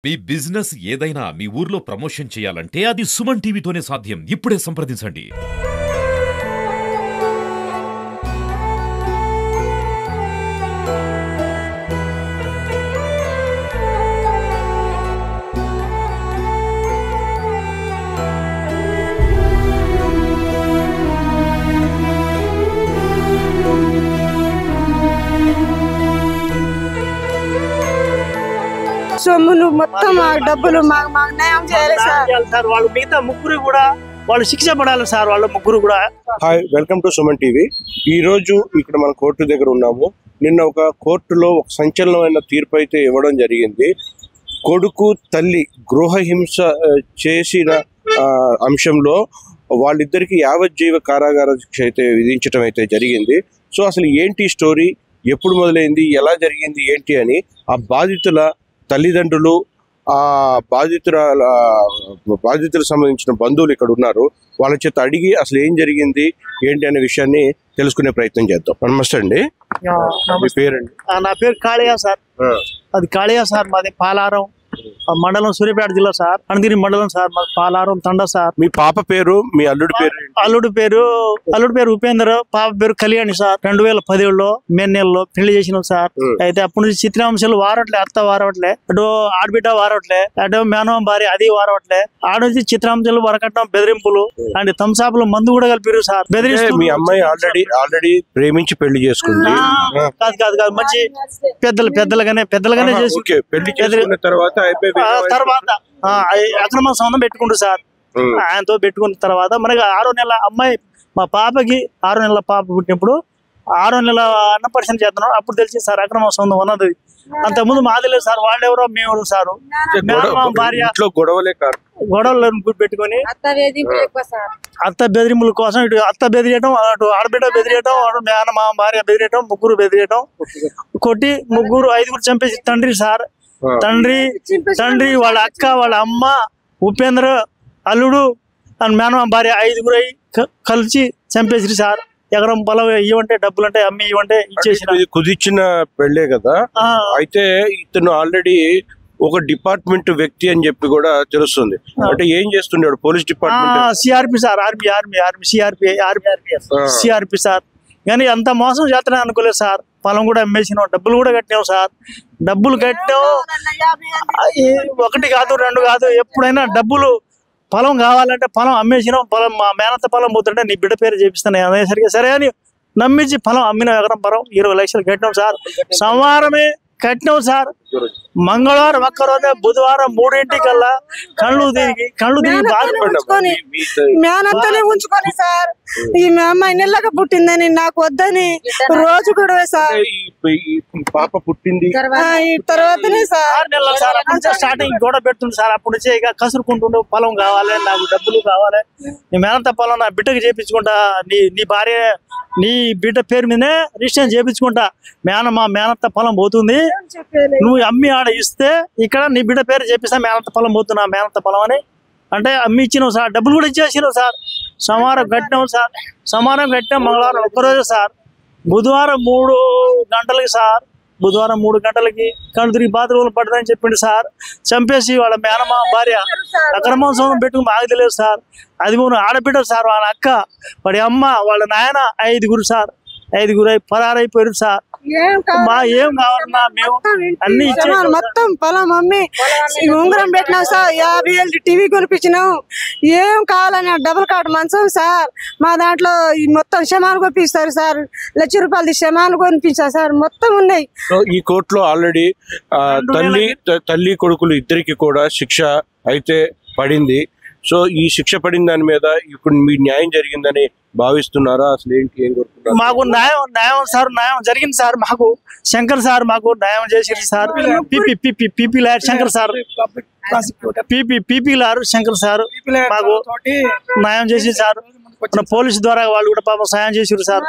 మీ business ఏదైనా మీ ఊర్లో promotion చేయాలంటే అది సుమన్ టీవీతోనే సాధ్యం. ఇప్పుడే సంప్రదించండి. సొమ్ములు మొత్తం డబ్బులు మాకు న్యాయం చేయాలి సార్. వాళ్ళు మిగతా ముగ్గురు కూడా వాళ్ళు శిక్ష పడాలి సార్. వాళ్ళ ముగ్గురు కూడా. Hi, welcome to Suman TV. ఈ రోజు ఇక్కడ మన కోర్టు దగ్గర ఉన్నాము. నిన్న ఒక కోర్టులో ఒక సంచలనమైన తీర్పు అయితే ఇవ్వడం జరిగింది. కొడుకు తల్లి గృహహింస చేసిన అంశంలో వాళ్ళిద్దరికి యావజ్జీవ కారాగార శిక్ష అయితే విధించడం అయితే జరిగింది. సో అసలు ఏంటి స్టోరీ, ఎప్పుడు మొదలైంది, ఎలా జరిగింది ఏంటి అని ఆ బాధితుల తల్లిదండ్రులు, ఆ బాధితులకు సంబంధించిన బంధువులు ఇక్కడ ఉన్నారు. వాళ్ళ చేత అడిగి అసలు ఏం జరిగింది ఏంటి అనే విషయాన్ని తెలుసుకునే ప్రయత్నం చేద్దాం. నమస్తే అండి, మీ పేరండి? నా పేరు కాళయ్య సార్. అది కాళయ్య సార్. మాది పాలారం మండలం, సూర్యాపేట జిల్లా సార్. అణగిరి మండలం సార్. మాది పాలారం తండ సార్. మీ పాప పేరు, మీ అల్లుడి పేరు? అల్లుడి పేరు ఉపేంద్ర, పాప పేరు కళ్యాణి సార్. 2017లో మే నెలలో పెళ్లి చేసినాం సార్. అయితే అప్పటి నుంచి చిత్రాంశాలు వారట్లే, అత్త వారవట్లే, అటు ఆడబిడ్డ వారవట్లే, అటు మేనమామ భార్య అది వారవట్లే. ఆడ నుంచి చిత్రాంశాలు వరకట్టడం, బెదిరింపులు అండ్ థమ్సాపులు మందు కూడా కలిపారు సార్. బెదిరిస్తూ మీ అమ్మాయి ఆల్రెడీ ప్రేమించి పెళ్లి చేసుకుంది? కాదు మంచి పెద్దలుగానే చేసి పెళ్లి చేసుకున్న తర్వాత అక్రమ సంబంధం పెట్టుకుంటారు సార్. ఆయనతో పెట్టుకున్న తర్వాత మనకి 6వ నెల అమ్మాయి, మా పాపకి 6వ నెలల పాప పుట్టినప్పుడు 6వ నెల అన్నపరిచయం చేస్తున్నాం. అప్పుడు తెలిసి సార్ అక్రమ సంబంధం ఉన్నది. అంతకుముందు మాది లేదు సార్. వాళ్ళెవరో మేము సారు. భార్య గొడవలను పెట్టుకుని అత్త బెదిరింపుల కోసం ఇటు అత్త బెదిరియటం, అటు ఆడబిడ్డ బెదిరియటం, అటు మేనమామ భార్య బెదిరియటం, ముగ్గురు బెదిరియటం, కొట్టి ముగ్గురు 5గురు చంపేసి తండ్రి సార్. తండ్రి వాళ్ళ అక్క, వాళ్ళ అమ్మ, ఉపేంద్ర, అల్లుడు అండ్ మేనమామ భార్య 5గురు కలిసి చంపేసి సార్. ఎకరం పొలం ఇవ్వంటే డబ్బులు అంటే అమ్మి ఇవ్వంటే ఇచ్చేసిన. కుదిర్చిన పెళ్లే కదా. అయితే ఇతను ఆల్రెడీ ఒక డిపార్ట్మెంట్ వ్యక్తి అని చెప్పి కూడా తెలుస్తుంది. అంటే ఏం చేస్తున్నాడు? Police department, CRP sir. CRP sir. కానీ అంత మోసం చేస్తానే అనుకోలేదు సార్. పొలం కూడా అమ్మేసినాం, డబ్బులు కూడా కట్టినాం సార్. డబ్బులు కట్టాం, 1 కాదు 2 కాదు. ఎప్పుడైనా డబ్బులు పొలం కావాలంటే పొలం అమ్మేసినాం. పొలం మా మేనత్త పొలం పోతుంటే నీ బిడ్డ పేరు చేపిస్తాను అనేసరికి సరే అని నమ్మించి పొలం అమ్మిన. ఎకరం పొలం 20 లక్షలు కట్టినాం సార్. సోమవారమే కట్టినాం సార్. మంగళవారం ఒక్కరోజే, బుధవారం 3ంటికల్లా కళ్ళు తిరిగి మేనత్తనే ఉంచుకొని సార్. ఈ అమ్మాయి నెలగా పుట్టిందని నాకు వద్దని రోజు కూడా సార్. పాప పుట్టింది తర్వాతనే సార్ స్టార్టింగ్ గొడవ పెడుతుంది సార్. అప్పటి నుంచి ఇక కసురుకుంటుండు, పొలం కావాలి, నాకు డబ్బులు కావాలి, నీ మేనత్త పొలం నా బిడ్డకి చేపించుకుంటా, నీ భార్య నీ బిడ్డ పేరు మీదనే రిజిస్ట్రేషన్ చేపించుకుంటా, మా మేనత్త పొలం పోతుంది, నువ్వు అమ్మి ఆడ ఇస్తే ఇక్కడ నీ బిడ్డ పేరు చేపిస్తా, మేనత్త పొలం పోతున్నా, మేనత్త పొలం అని అంటే అమ్మి ఇచ్చినావు సార్. డబ్బులు కూడా ఇచ్చేసినావు సార్. సోమవారం కట్టినాం సార్. సోమవారం కట్టినాం. మంగళవారం ఒక్కరోజు సార్. బుధవారం 3 గంటలకి సార్. బుధవారం 3 గంటలకి కళ్ళు తిరిగి బాత్రూమ్లు పడదని చెప్పిండు సార్. చంపేసి వాళ్ళ మేనమా భార్య అక్రమ సంబంధం పెట్టుకుని మాకు తెలియదు సార్. 13 ఆడబిడ్డ సార్. వాళ్ళ అక్క, వాడి అమ్మ, వాళ్ళ నాయన 5గురు సార్. 5గురు పరారైపోయారు సార్. ఏం కావాలన్నా మేము అన్ని మొత్తం పొలం అమ్మి ఉంగరం పెట్టినాం సార్. 50 ఏళ్ళు టీవీ కొనిపించినాం. ఏం కావాలని డబుల్ కార్డు మంచం సార్. మా దాంట్లో మొత్తం శమాలు కొనిపిస్తారు సార్. ₹1,00,000 శమాలు కొనిపించారు సార్. మొత్తం ఉన్నాయి. ఈ కోర్టులో ఆల్రెడీ తల్లి కొడుకులు ఇద్దరికి కూడా శిక్ష అయితే పడింది. సో ఈ శిక్ష పడిన దాని మీద ఇప్పుడు మీ న్యాయం జరిగిందని భావిస్తున్నారా? అసలు ఏంటి, ఏం కోరుకుంటారు? మాకు న్యాయం సార్, న్యాయం జరిగింది సార్. మాకు శంకర్ సార్ మాకు న్యాయం చేసి sir. PP lawyer Shankar sir, PP lawyer Shankar sir మాకు న్యాయం చేసి సార్. పోలీసు ద్వారా వాళ్ళు కూడా పాపం సాయం చేసారు సార్.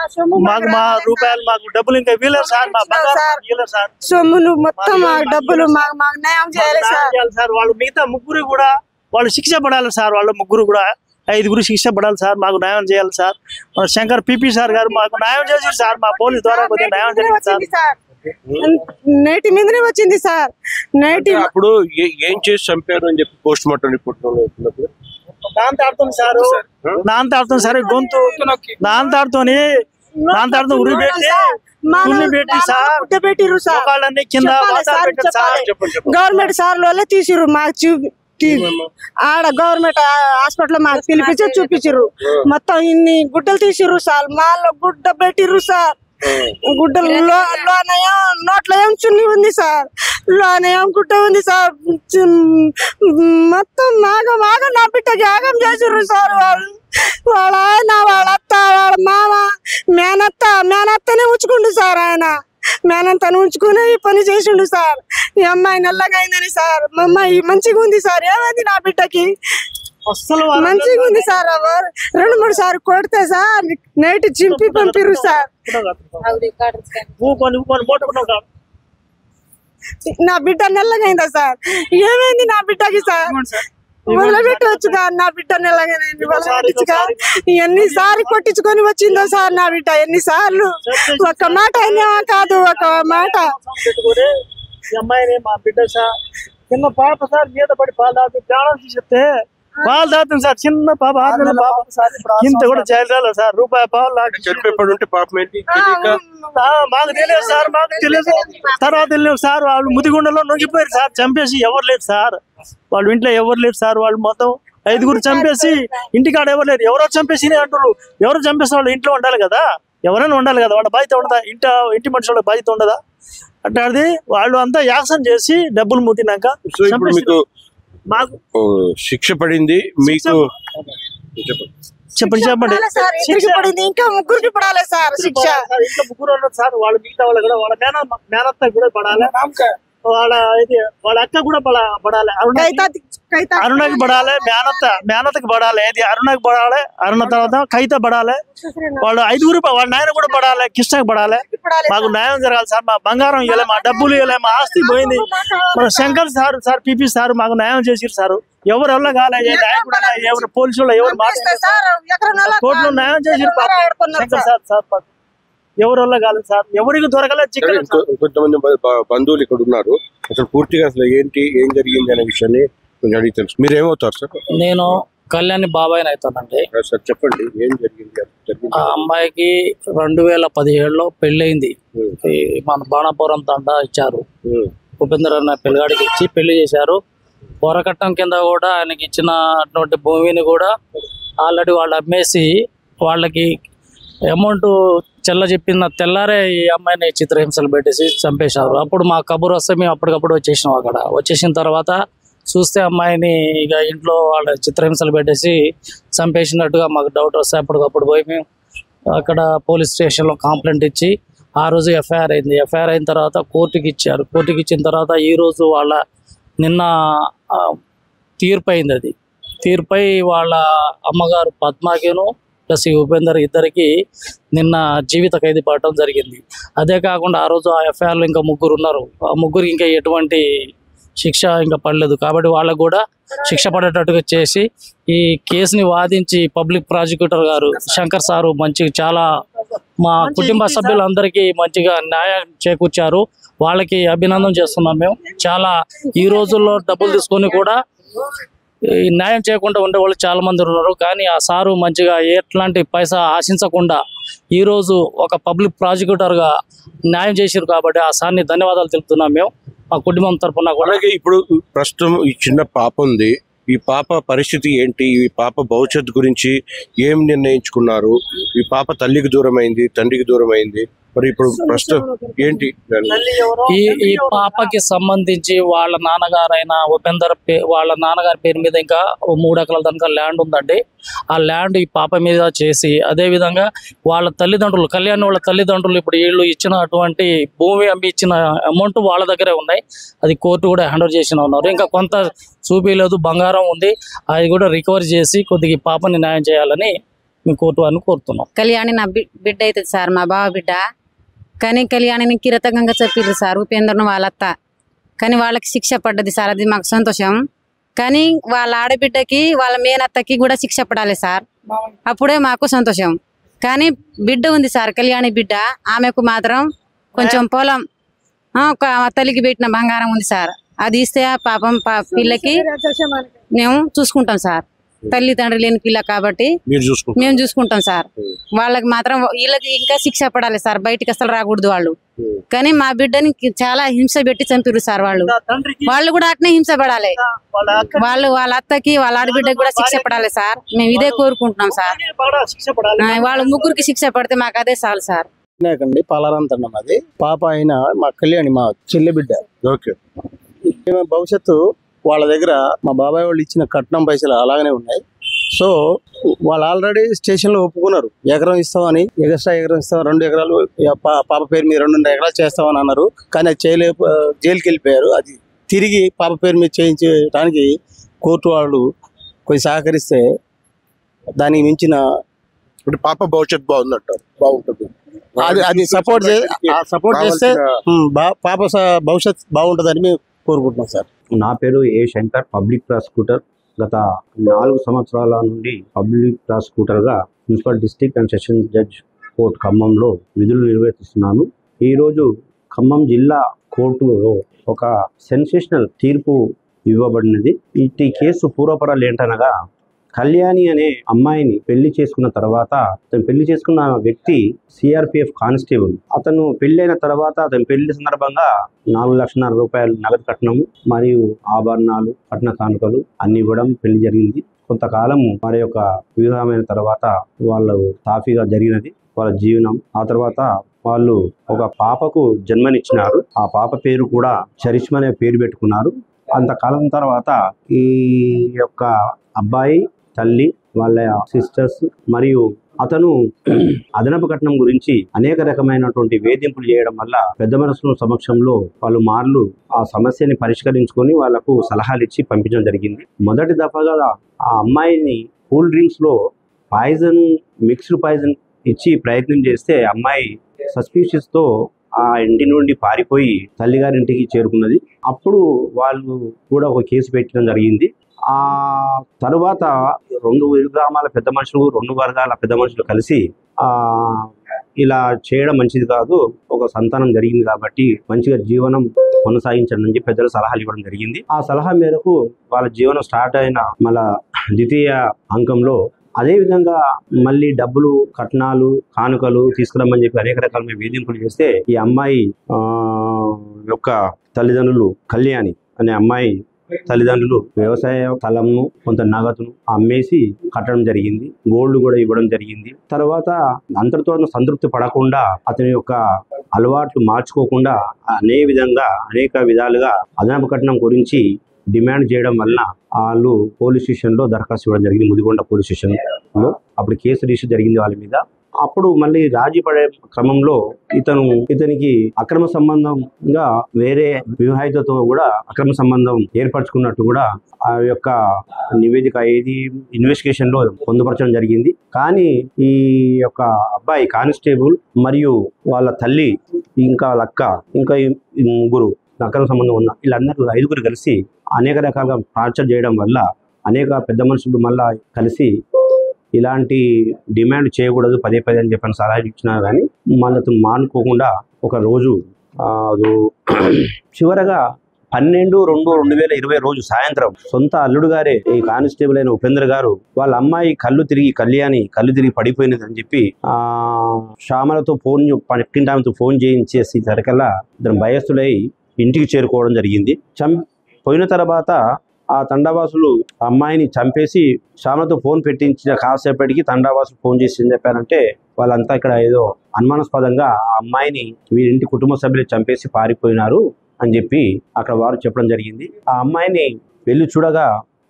మాకు మా రూపాయలు, మాకు డబ్బులు ఇంకా వీలేదు సార్. మా బంగారు సార్. సొమ్ములు మొత్తం డబ్బులు మాకు న్యాయం చేయాలి సార్. వాళ్ళు మిగతా ముగ్గురు కూడా వాళ్ళు శిక్ష పడాలి సార్. వాళ్ళ ముగ్గురు కూడా 5గురు శిక్ష పడాలి సార్. మాకు న్యాయం చేయాలి సార్. శంకర్ పీపీ సార్ గారు మాకు న్యాయం చేశారు సార్. మా పోలీసు ద్వారా న్యాయం జరిగింది సార్. నైట్ మీదనే వచ్చింది సార్. నైట్ అప్పుడు ఏం చేసి చంపారు అని చెప్పి పోస్ట్ మార్టం రిపోర్ట్ నాంతాడుతుంది సారు, నాంతాడుతుంది సార్, గొంతు నాంతాడుతోని ఉరి పెట్టి తున్ని పెట్టి సార్ పెట్టిర్రు సార్. వాళ్ళని కింద గవర్నమెంట్ సార్ వాళ్ళే తీసిర్రు మాకు ఆడ గవర్నమెంట్ హాస్పిటల్ మాకు పిలిపించి చూపించారు. మొత్తం ఇన్ని గుడ్డలు తీసిర్రు సార్. మాలో గుడ్డ పెట్టిర్రు సార్. గుడ్డలు లోనయం నోట్లో ఏం చున్ని ఉంది సార్, లోనయం గుడ్డ ఉంది సార్. మొత్తం మాగ నా బిడ్డకి యాగం చేసిర్రు సార్. వాళ్ళ ఆయన, వాళ్ళ అత్త, వాళ్ళ మామ, మేనత్తనే ఉంచుకుండు సార్. ఆయన మేనంతను ఉంచుకుని ఈ పని చేసిండు సార్. ఈ అమ్మాయి నల్లగా అయిందని సార్. మా అమ్మాయి మంచిగా ఉంది సార్. ఏమైంది నా బిడ్డకి? మంచిగా ఉంది సార్. 2-3 సార్లు కొడితే సార్ నైట్ చింపి పంపిరు సార్. నా బిడ్డ నల్లగా అయిందా సార్? ఏమైంది నా బిడ్డకి సార్? వదిలిపెట్టవచ్చుగా నా బిడ్డ నెలగానే వదిలిపెట్టచ్చుగా. ఎన్నిసార్లు కొట్టించుకొని వచ్చిందో సార్ నా బిడ్డ. ఎన్నిసార్లు ఒక మాట అయినా కాదు, ఒక మాట. అమ్మాయిని మా బిడ్డ సార్ చిన్న పాప సార్ మీద పడి పాలు తాగుతూ ప్రాణం తీసేస్తే పాలు తాగుతుంది సార్. చిన్న పాప ఇంత కూడా చేయలేదు సార్. రూపాయి పాలు ఉంటే పాపం ఏంటి మాకు తెలియదు సార్. మాకు తెలియదు తర్వాత తెలియదు సార్. వాళ్ళు ముదిగుండలో నొంగిపోయారు సార్. చంపేసి ఎవరు లేరు సార్. వాళ్ళు ఇంట్లో ఎవరు లేరు సార్. వాళ్ళు మొత్తం 5గురు చంపేసి ఇంటికాడ ఎవరు లేరు. ఎవరో చంపేసి అంటారు. ఎవరు చంపేసిన వాళ్ళు ఇంట్లో ఉండాలి కదా, ఎవరైనా ఉండాలి కదా. వాళ్ళ బాధ్యత ఉండదా? ఇంటి మనిషి వాళ్ళ బాధ్యత ఉండదా? అంటే అది వాళ్ళు అంతా యాక్షన్ చేసి డబ్బులు ముట్టినాక మాకు శిక్ష పడింది. మీకు చెప్పండి ఇంకా ముగ్గురికి పడాలి సార్ శిక్ష. ఇంకా ముగ్గురు ఉన్నారు సార్. వాళ్ళు మిగతా వాళ్ళు కూడా వాళ్ళ మేనత్త కూడా పడాలి, వాళ్ళ అక్క కూడా పడాలి, అరుణకి పడాలి, మేనత్తకి పడాలి, అరుణకి పడాలి, అరుణ తర్వాత కైత పడాలి. వాళ్ళు 5గురు వాళ్ళ నాయన కూడా పడాలి, కృష్ణకి పడాలి. మాకు న్యాయం జరగాలి సార్. మా బంగారం ఇవ్వలే, మా డబ్బులు ఇవ్వలే, మా ఆస్తి పోయింది. మన శంకర్ సార్ పిపి సార్ మాకు న్యాయం చేసిరు సార్. ఎవరు వల్ల కాలేదు, ఎవరు పోలీసులు ఎవరు కోర్టులో న్యాయం చేసిరు శంకర్ సార్. ఎవరు వల్ల కాలేదు సార్. ఎవరికి దొరకలేదు. కొంతమంది బంధువులు ఇక్కడ ఉన్నారు. అసలు పూర్తిగా అసలు ఏం జరిగింది అనే విషయాన్ని కొంచెం అడిగి తెలుసు. మీరు ఏమవుతారు సార్? నేను కళ్యాణి బాబాయ్ అవుతానండి సార్. చెప్పండి ఏం జరిగింది. ఆ అమ్మాయికి 2017లో పెళ్ళయింది. మన బాణాపురం తండా ఇచ్చారు. ఉపేంద్ర అన్న పిల్లగాడికి ఇచ్చి పెళ్లి చేశారు. పొరకట్టం కింద కూడా ఆయనకి ఇచ్చినటువంటి భూమిని కూడా ఆల్రెడీ వాళ్ళు అమ్మేసి వాళ్ళకి అమౌంట్ చెల్ల చెప్పిన తెల్లారే ఈ అమ్మాయిని చిత్రహింసలు పెట్టేసి చంపేశారు. అప్పుడు మా కబురు వస్తే మేము అప్పటికప్పుడు వచ్చేసినాం. అక్కడ వచ్చేసిన తర్వాత చూస్తే అమ్మాయిని ఇక ఇంట్లో వాళ్ళ చిత్రహింసలు పెట్టేసి చంపేసినట్టుగా మాకు డౌట్ వస్తే అప్పటికప్పుడు పోయి మేము అక్కడ పోలీస్ స్టేషన్లో కంప్లైంట్ ఇచ్చి ఆ రోజు ఎఫ్ఐఆర్ అయింది. ఎఫ్ఐఆర్ అయిన తర్వాత కోర్టుకి ఇచ్చారు. కోర్టుకి ఇచ్చిన తర్వాత ఈరోజు వాళ్ళ నిన్న తీర్పు అయింది. అది తీర్పై వాళ్ళ అమ్మగారు పద్మాకిను ప్లస్ ఈ ఉపేందర్ ఇద్దరికి నిన్న జీవిత ఖైదీ పడటం జరిగింది. అదే కాకుండా ఆ రోజు ఆ ఎఫ్ఐఆర్లో ఇంకా 3 ఉన్నారు. ఆ 3 ఇంకా ఎటువంటి శిక్ష ఇంకా పడలేదు. కాబట్టి వాళ్ళకు కూడా శిక్ష పడేటట్టుగా చేసి ఈ కేసుని వాదించి పబ్లిక్ ప్రాసిక్యూటర్ గారు శంకర్ సారు చాలా మా కుటుంబ సభ్యులందరికీ మంచిగా న్యాయం చేకూర్చారు. వాళ్ళకి అభినందన చేస్తున్నాం. మేము చాలా ఈ రోజుల్లో డబ్బులు తీసుకొని కూడా ఈ న్యాయం చేయకుండా ఉండే వాళ్ళు చాలా మంది ఉన్నారు. కానీ ఆ సారు మంచిగా ఎట్లాంటి పైసా ఆశించకుండా ఈరోజు ఒక పబ్లిక్ ప్రాసిక్యూటర్గా న్యాయం చేశారు. కాబట్టి ఆ సార్ని ధన్యవాదాలు తెలుపుతున్నాం మేము మా కుటుంబం తరఫున కూడా. అలాగే ఇప్పుడు ప్రస్తుతం ఈ చిన్న పాప ఉంది. ఈ పాప పరిస్థితి ఏంటి? ఈ పాప భవిష్యత్తు గురించి ఏం నిర్ణయించుకున్నారు? ఈ పాప తల్లికి దూరం అయింది, తండ్రికి దూరం అయింది. మరి ఇప్పుడు ప్రస్తుతం ఏంటి? ఈ పాపకి సంబంధించి వాళ్ళ నాన్నగారైన ఉపేందర్ వాళ్ళ నాన్నగారి పేరు మీద ఇంకా 3 ఎకరాల దాకా ల్యాండ్ ఉందండి. ఆ ల్యాండ్ ఈ పాప మీద చేసి అదే విధంగా వాళ్ళ తల్లిదండ్రులు కళ్యాణ్ వాళ్ళ తల్లిదండ్రులు ఇప్పుడు వీళ్ళు ఇచ్చిన అటువంటి భూమి అమ్మి ఇచ్చిన అమౌంట్ వాళ్ళ దగ్గరే ఉన్నాయి. అది కోర్టు కూడా హ్యాండ్ ఓవర్ చేసిన ఉన్నారు. ఇంకా కొంత చూపించలేదు, బంగారం ఉంది, అది కూడా రికవర్ చేసి కొద్దిగా ఈ పాపని న్యాయం చేయాలని మేము కోర్టు వారిని కోరుతున్నాం. కళ్యాణి నా బిడ్డ అవుతుంది సార్, మా బావ బిడ్డ. కానీ కళ్యాణిని కిరతకంగా చెప్పిర్రు సార్ ఉపేంద్రను వాళ్ళత్త. కానీ వాళ్ళకి శిక్ష పడ్డది సార్, అది మాకు సంతోషం. కానీ వాళ్ళ ఆడబిడ్డకి వాళ్ళ మేనత్తకి కూడా శిక్ష పడాలి సార్, అప్పుడే మాకు సంతోషం. కానీ బిడ్డ ఉంది సార్, కళ్యాణి బిడ్డ. ఆమెకు మాత్రం కొంచెం ఒక తల్లికి పెట్టిన బంగారం ఉంది సార్, అది ఇస్తే పాపం పిల్లకి మేము చూసుకుంటాం సార్. తల్లి తండ్రి లేని పిల్ల కాబట్టి మేము చూసుకుంటాం సార్. వాళ్ళకి మాత్రం వీళ్ళకి ఇంకా శిక్ష పడాలి సార్, బయటికి అసలు రాకూడదు వాళ్ళు. కానీ మా బిడ్డని చాలా హింస పెట్టి చంపిరు సార్. వాళ్ళు కూడా అట్నే హింస పడాలి. వాళ్ళ అత్తకి వాళ్ళ ఆడబిడ్డకి కూడా శిక్ష పడాలి సార్. మేము ఇదే కోరుకుంటున్నాం సార్. వాళ్ళు ముగ్గురికి శిక్ష పడితే మాకు అదే చాలు సార్. వినాయకండి పాలారంతన్నం అది. పాప అయిన మా కళ్యాణి మా చెల్లి బిడ్డ. ఓకే. భవిష్యత్తు వాళ్ళ దగ్గర మా బాబాయ్ వాళ్ళు ఇచ్చిన కట్నం పైసలు అలాగనే ఉన్నాయి. సో వాళ్ళు ఆల్రెడీ స్టేషన్ లో ఒప్పుకున్నారు, ఎకరం ఇస్తామని, ఎక్స్ట్రా ఎకరం ఇస్తాం, 2 ఎకరాలు పాప పేరు మీద 2.5 ఎకరాలు చేస్తామని అన్నారు. కానీ అది జైలుకి వెళ్ళిపోయారు. అది తిరిగి పాప పేరు మీద చేయించడానికి కోర్టు వాళ్ళు కొంచెం సహకరిస్తే దానికి మించిన పాప భవిష్యత్తు బాగుందంటారు, బాగుంటుంది. అది సపోర్ట్ చేస్తే పాప భవిష్యత్ బాగుంటుందని మేము కోరుకుంటున్నాం సార్. నా పేరు ఏ శంకర్, పబ్లిక్ ప్రాసిక్యూటర్. గత 4 సంవత్సరాల నుండి పబ్లిక్ ప్రాసిక్యూటర్గా municipal district and session judge court ఖమ్మంలో విధులు నిర్వర్తిస్తున్నాను. ఈరోజు ఖమ్మం జిల్లా కోర్టులో ఒక సెన్సేషనల్ తీర్పు ఇవ్వబడినది. ఈ కేసు పూర్వపరాలు ఏంటనగా, కళ్యాణి అనే అమ్మాయిని పెళ్లి చేసుకున్న తర్వాత, అతను పెళ్లి చేసుకున్న వ్యక్తి సిఆర్పిఎఫ్ కానిస్టేబుల్. అతను పెళ్ళైన తర్వాత అతని పెళ్లి సందర్భంగా 4,50,000 రూపాయలు నగదు కట్నము మరియు ఆభరణాలు, కట్న కానుకలు అన్ని ఇవ్వడం పెళ్లి జరిగింది. కొంతకాలం వారి యొక్క వివాహమైన తర్వాత వాళ్ళు సాఫీగా జరిగినది వాళ్ళ జీవనం. ఆ తర్వాత వాళ్ళు ఒక పాపకు జన్మనిచ్చినారు. ఆ పాప పేరు కూడా చరిష్మ అనే పేరు పెట్టుకున్నారు. అంతకాలం తర్వాత ఈ యొక్క అబ్బాయి తల్లి, వాళ్ళ సిస్టర్స్ మరియు అతను అదనపు కట్నం గురించి అనేక రకమైనటువంటి వేధింపులు చేయడం వల్ల పెద్ద మనసుల సమక్షంలో వాళ్ళు మార్లు ఆ సమస్యని పరిష్కరించుకొని వాళ్లకు సలహాలు ఇచ్చి పంపించడం జరిగింది. మొదటి దఫాగా ఆ అమ్మాయిని కూల్ డ్రింక్స్ లో మిక్స్డ్ పాయిజన్ ఇచ్చి ప్రయత్నం చేస్తే అమ్మాయి సస్పీషియస్ తో ఆ ఇంటి నుండి పారిపోయి తల్లిగారింటికి చేరుకున్నది. అప్పుడు వాళ్ళు కూడా ఒక కేసు పెట్టడం జరిగింది. ఆ తరువాత 2 గ్రామాల పెద్ద మనుషులు, 2 వర్గాల పెద్ద మనుషులు కలిసి ఇలా చేయడం మంచిది కాదు, ఒక సంతానం జరిగింది కాబట్టి మంచిగా జీవనం కొనసాగించండి అని పెద్దలు సలహాలు ఇవ్వడం జరిగింది. ఆ సలహా మేరకు వాళ్ళ జీవనం స్టార్ట్ అయిన మళ్ళా ద్వితీయ అంకంలో అదే విధంగా మళ్ళీ డబ్బులు, కట్నాలు, కానుకలు తీసుకురమ్మని చెప్పి అనేక రకాల వేధింపులు చేస్తే ఈ అమ్మాయి యొక్క తల్లిదండ్రులు, కళ్యాణి అనే అమ్మాయి తల్లిదండ్రులు వ్యవసాయ స్థలంను, కొంత నగదును అమ్మేసి కట్టడం జరిగింది. గోల్డ్ కూడా ఇవ్వడం జరిగింది. తర్వాత అంతటితో సంతృప్తి పడకుండా అతని యొక్క అలవాట్లు మార్చుకోకుండా అనేక విధాలుగా అదనపు కట్నం గురించి డిమాండ్ చేయడం వలన వాళ్ళు పోలీస్ స్టేషన్లో దరఖాస్తు ఇవ్వడం జరిగింది, ముదిగొండ పోలీస్ స్టేషన్లో. అప్పుడు కేసు రిజిస్టర్ జరిగింది వాళ్ళ మీద. అప్పుడు మళ్ళీ రాజీ పడే క్రమంలో ఇతనికి అక్రమ సంబంధంగా వేరే వివాహితతో కూడా అక్రమ సంబంధం ఏర్పరచుకున్నట్టు కూడా ఆ యొక్క నివేదిక ఇన్వెస్టిగేషన్ లో పొందుపరచడం జరిగింది. కానీ ఈ యొక్క అబ్బాయి కానిస్టేబుల్ మరియు వాళ్ళ తల్లి, ఇంకా వాళ్ళ అక్క, ఇంకా 3 అక్రమ సంబంధం ఉన్న వీళ్ళందరూ 5గురు కలిసి అనేక రకాలుగా టార్చర్ చేయడం వల్ల అనేక పెద్ద మనుషులు మళ్ళా కలిసి ఇలాంటి డిమాండ్ చేయకూడదు పదే అని చెప్పని సలహా ఇచ్చినా కానీ మనతో మానుకోకుండా ఒక రోజు చివరగా 12/2/2020 రోజు సాయంత్రం సొంత అల్లుడు గారే ఈ కానిస్టేబుల్ అయిన ఉపేంద్ర గారు వాళ్ళ అమ్మాయి కళ్ళు తిరిగి పడిపోయినది అని చెప్పి శ్యామలతో పక్కింటామెతో ఫోన్ చేయించేసి సరికల్లా ఇద్దరు భయస్థులై ఇంటికి చేరుకోవడం జరిగింది. పోయిన తర్వాత ఆ తండావాసులు అమ్మాయిని చంపేసి శ్యామలతో ఫోన్ పెట్టించిన కాసేపటికి తండావాసులు ఫోన్ చేసి ఏం చెప్పారంటే, వాళ్ళంతా ఇక్కడ ఏదో అనుమానాస్పదంగా ఆ అమ్మాయిని వీరింటి కుటుంబ సభ్యులు చంపేసి పారిపోయినారు అని చెప్పి అక్కడ వారు చెప్పడం జరిగింది. ఆ అమ్మాయిని వెళ్ళి చూడగా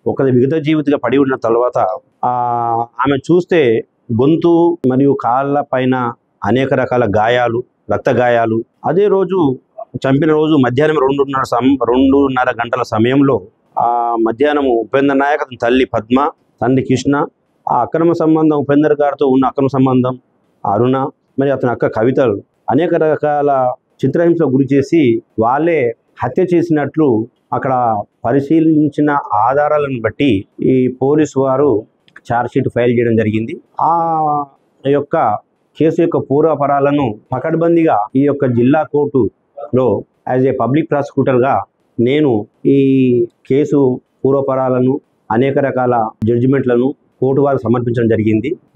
ఒక విగత జీవితగా పడి ఉన్న తర్వాత ఆమె చూస్తే గొంతు మరియు కాళ్ళ పైన అనేక రకాల గాయాలు, రక్త గాయాలు. అదే రోజు చంపిన రోజు మధ్యాహ్నం 2:30 గంటల సమయంలో ఆ మధ్యాహ్నము ఉపేంద్ర నాయక్, అతని తల్లి పద్మ, తండ్రి కృష్ణ, ఆ అక్రమ సంబంధం ఉపేంద్ర గారితో ఉన్న అక్రమ సంబంధం అరుణ, మరి అతని అక్క కవితలు అనేక రకాల చిత్రహింసకు గురి చేసి వాళ్ళే హత్య చేసినట్లు అక్కడ పరిశీలించిన ఆధారాలను బట్టి ఈ పోలీసు వారు ఛార్జ్షీట్ ఫైల్ చేయడం జరిగింది. ఆ యొక్క కేసు యొక్క పూర్వపరాలను పకడ్బందీగా ఈ యొక్క జిల్లా కోర్టులో యాజ్ ఏ పబ్లిక్ ప్రాసిక్యూటర్గా నేను ఈ కేసు పూర్వపరాలను అనేక రకాల జడ్జిమెంట్లను కోర్టు వారు సమర్పించడం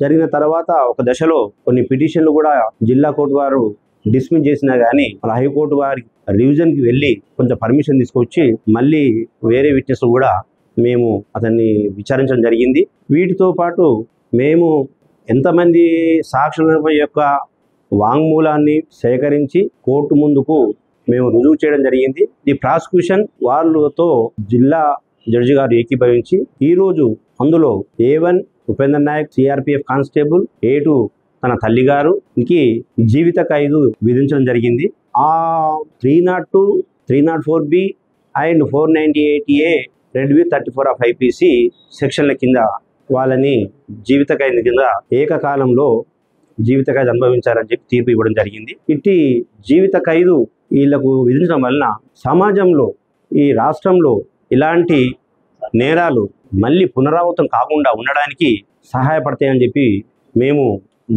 జరిగిన తర్వాత ఒక దశలో కొన్ని పిటిషన్లు కూడా జిల్లా కోర్టు వారు డిస్మిస్ చేసినా కానీ హైకోర్టు వారి రివిజన్కి వెళ్ళి కొంచెం పర్మిషన్ తీసుకొచ్చి మళ్ళీ వేరే విట్నెస్ కూడా మేము అతన్ని విచారించడం జరిగింది. వీటితో పాటు మేము ఎంతమంది సాక్షుల యొక్క వాంగ్మూలాన్ని సేకరించి కోర్టు ముందుకు మేము రుజువు చేయడం జరిగింది. ఈ ప్రాసిక్యూషన్ వాళ్ళతో జిల్లా జడ్జి గారు ఏకీభవించి ఈరోజు అందులో A1 Upender Naik CRPF constable, A2 తన తల్లిగారుకి జీవిత ఖైదు విధించడం జరిగింది. ఆ 302, 304B and 498A red with 34 of IPC సెక్షన్ల కింద వాళ్ళని జీవిత ఖైదు కింద ఏకకాలంలో జీవిత ఖైదు అనుభవించారని చెప్పి తీర్పు ఇవ్వడం జరిగింది. ఇట్టి జీవిత ఖైదు వీళ్లకు విధించడం వలన సమాజంలో ఈ రాష్ట్రంలో ఇలాంటి నేరాలు మళ్ళీ పునరావృతం కాకుండా ఉండడానికి సహాయపడతాయని చెప్పి మేము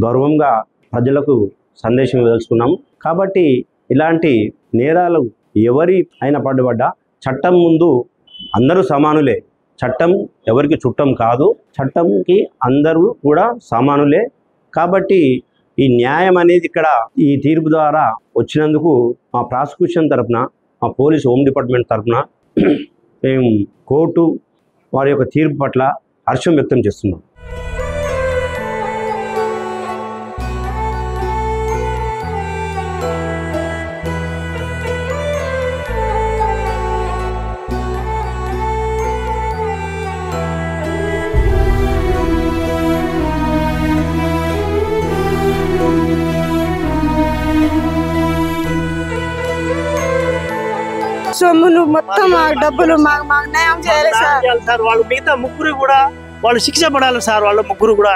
గౌరవంగా ప్రజలకు సందేశం ఇవ్వదలుచుకున్నాము. కాబట్టి ఇలాంటి నేరాలు ఎవరి అయినా పడ్డా చట్టం ముందు అందరూ సమానులే. చట్టం ఎవరికి చుట్టం కాదు, చట్టంకి అందరూ కూడా సమానులే. కాబట్టి ఈ న్యాయం అనేది ఇక్కడ ఈ తీర్పు ద్వారా వచ్చినందుకు మా ప్రాసిక్యూషన్ తరఫున, మా పోలీస్ హోమ్ డిపార్ట్మెంట్ తరఫున మేము కోర్టు వారి యొక్క తీర్పు పట్ల హర్షం వ్యక్తం చేస్తున్నాం. సొమ్ములు మొత్తం మాకు డబ్బులు మాకు న్యాయం చేయాలి సార్. వాళ్ళు మిగతా ముగ్గురు కూడా వాళ్ళు శిక్ష పడాలి సార్. వాళ్ళ ముగ్గురు కూడా